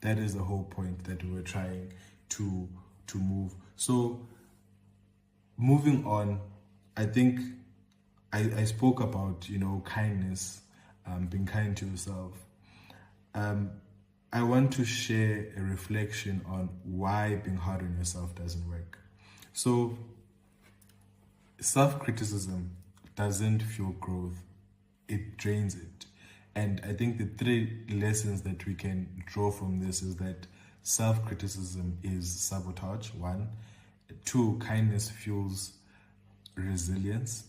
that is the whole point that we were trying to move. So moving on, I think I spoke about, kindness, being kind to yourself. I want to share a reflection on why being hard on yourself doesn't work. So self-criticism doesn't fuel growth, it drains it. And I think the three lessons that we can draw from this is that self-criticism is sabotage, one. Two, kindness fuels resilience.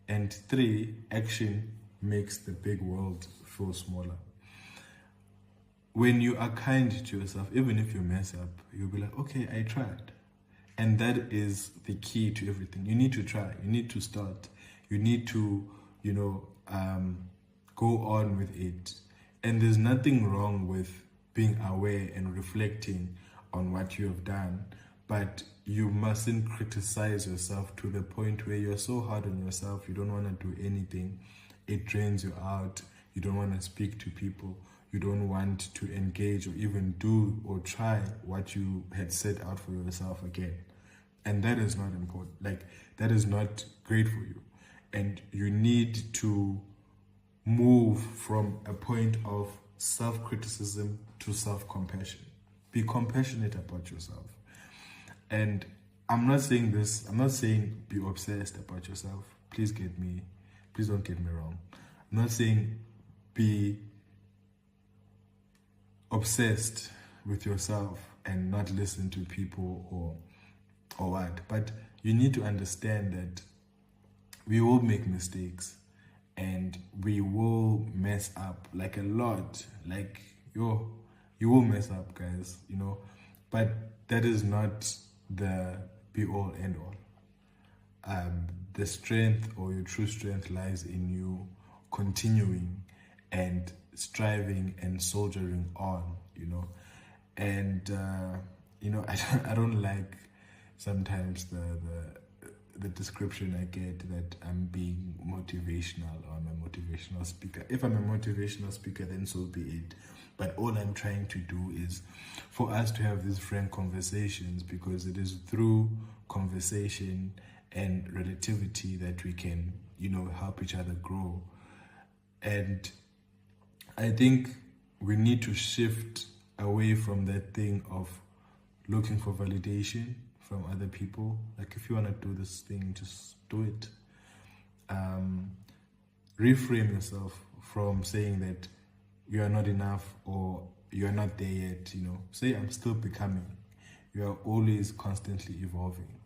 And three, action makes the big world feel smaller. When you are kind to yourself, even if you mess up, you'll be like, okay, I tried. And that is the key to everything. You need to try. You need to start. You need to, go on with it. And there's nothing wrong with being aware and reflecting on what you have done, but you mustn't criticize yourself to the point where you're so hard on yourself, you don't want to do anything. It drains you out. You don't want to speak to people. You don't want to engage or even do or try what you had set out for yourself again. And that is not important. Like, that is not great for you. And you need to move from a point of self-criticism to self-compassion. Be compassionate about yourself. And I'm not saying be obsessed about yourself. Please don't get me wrong. I'm not saying be obsessed with yourself and not listen to people or what. But you need to understand that we will make mistakes and we will mess up, like a lot. Like, you will mess up, guys, but that is not the be all end all. The strength, or your true strength, lies in you continuing and striving and soldiering on, and I don't like sometimes the description I get that I'm being motivational or I'm a motivational speaker. If I'm a motivational speaker, then so be it. But all I'm trying to do is for us to have these frank conversations, because it is through conversation and relativity that we can, help each other grow. And I think we need to shift away from that thing of looking for validation from other people. Like, if you want to do this thing, just do it. Reframe yourself from saying that you are not enough or you are not there yet. Say, I'm still becoming. You are always constantly evolving,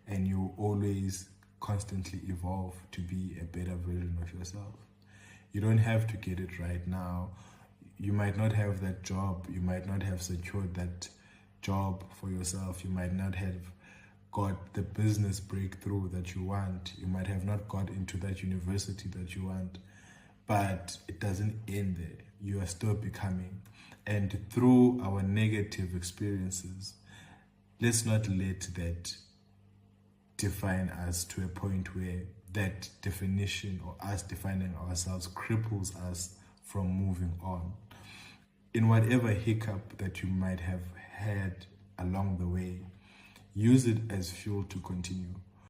and you always constantly evolve to be a better version of yourself. You don't have to get it right now. You might not have that job. You might not have secured that job for yourself. You might not have got the business breakthrough that you want. You might have not got into that university that you want, but it doesn't end there. You are still becoming. And through our negative experiences, let's not let that define us to a point where that definition or us defining ourselves cripples us from moving on. In whatever hiccup that you might have had along the way, use it as fuel to continue.